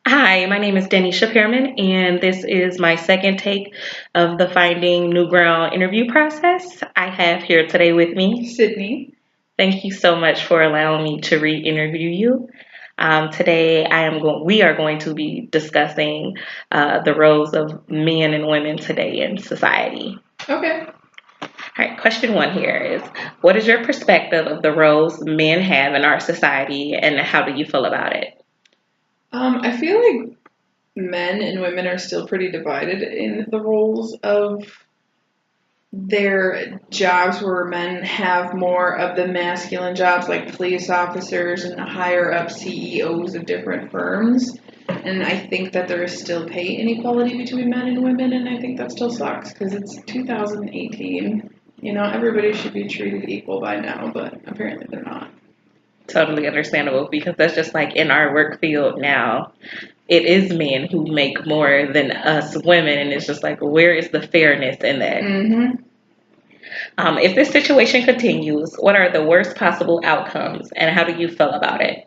Hi, my name is Denisha Pearman, and this is my second take of the Finding New Ground interview process. I have here today with me Sydney. Thank you so much for allowing me to re-interview you. Today, we are going to be discussing the roles of men and women today in society. Okay. All right, question one here is, what is your perspective of the roles men have in our society, and how do you feel about it? I feel like men and women are still pretty divided in the roles of their jobs, where men have more of the masculine jobs like police officers and higher up CEOs of different firms. And I think that there is still pay inequality between men and women, and I think that still sucks because it's 2018. Everybody should be treated equal by now, but apparently they're not. Totally understandable because that's just like in our work field now. It is men who make more than us women, and it's just like, where is the fairness in that? Mm-hmm. If this situation continues, what are the worst possible outcomes, and how do you feel about it?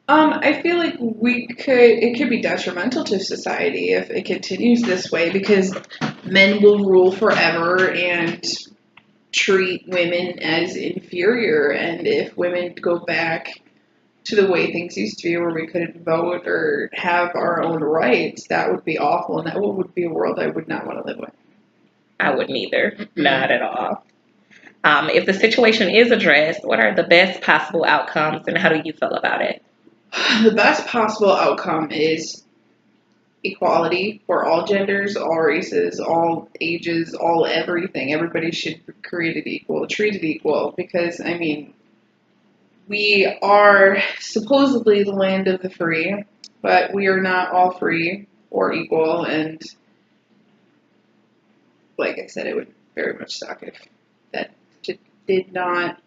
I feel like it could be detrimental to society if it continues this way because men will rule forever and treat women as inferior. And if women go back to the way things used to be, where we couldn't vote or have our own rights, that would be awful. And that would be a world I would not want to live with. I wouldn't either, Mm-hmm. not at all. If the situation is addressed, what are the best possible outcomes, and how do you feel about it? The best possible outcome is equality for all genders, all races, all ages, all everything. Everybody should be created equal, treated equal, because, I mean, we are supposedly the land of the free, but we are not all free or equal, and like I said, it would very much suck if that did not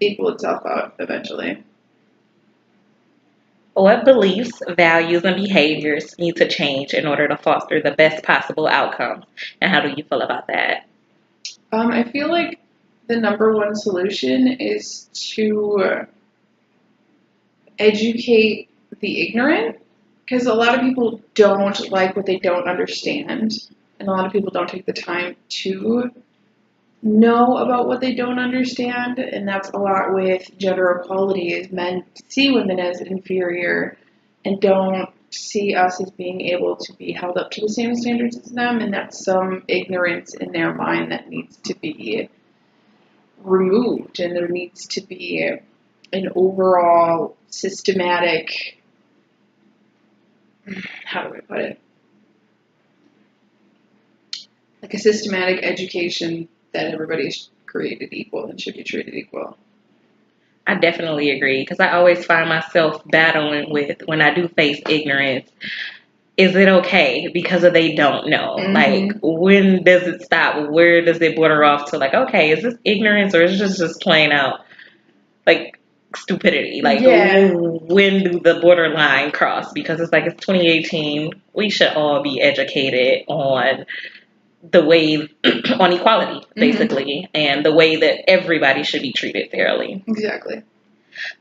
equal itself out eventually. What beliefs, values, and behaviors need to change in order to foster the best possible outcomes, and how do you feel about that? I feel like the number one solution is to educate the ignorant, because a lot of people don't like what they don't understand, and a lot of people don't take the time to know about what they don't understand, and that's a lot with gender equality. Is men see women as inferior and don't see us as being able to be held up to the same standards as them, and that's some ignorance in their mind that needs to be removed, and there needs to be an overall systematic, how do I put it, like a systematic education that everybody is created equal and should be treated equal. I definitely agree because I always find myself battling with when I do face ignorance. Is it okay because of they don't know? Like, Mm-hmm. when does it stop? Where does it border off to like, okay, is this ignorance or is this just plain out like stupidity? Like, Yeah, when do the borderline cross? Because it's like it's 2018. We should all be educated on the way on equality, mm-hmm. basically, and the way that everybody should be treated fairly. Exactly.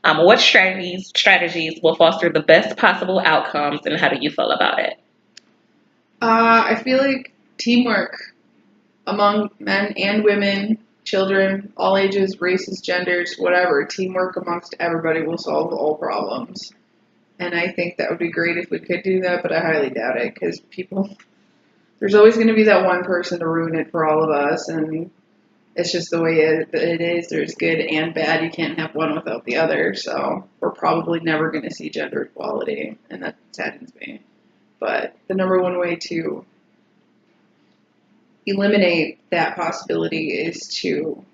What strategies will foster the best possible outcomes, and how do you feel about it? I feel like teamwork among men and women, children, all ages, races, genders, whatever, teamwork amongst everybody will solve all problems. And I think that would be great if we could do that, but I highly doubt it because there's always going to be that one person to ruin it for all of us, and it's just the way it is. There's good and bad. You can't have one without the other, so we're probably never going to see gender equality, and that saddens me. But the number one way to eliminate that possibility is to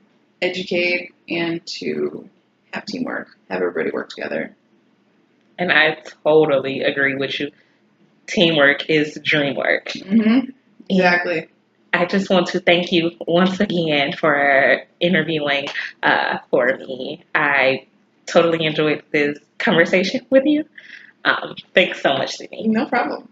educate and to have teamwork, have everybody work together. And I totally agree with you. Teamwork is dream work. Mm-hmm. And Exactly. I just want to thank you once again for interviewing for me. I totally enjoyed this conversation with you. Thanks so much, Sydney. No problem.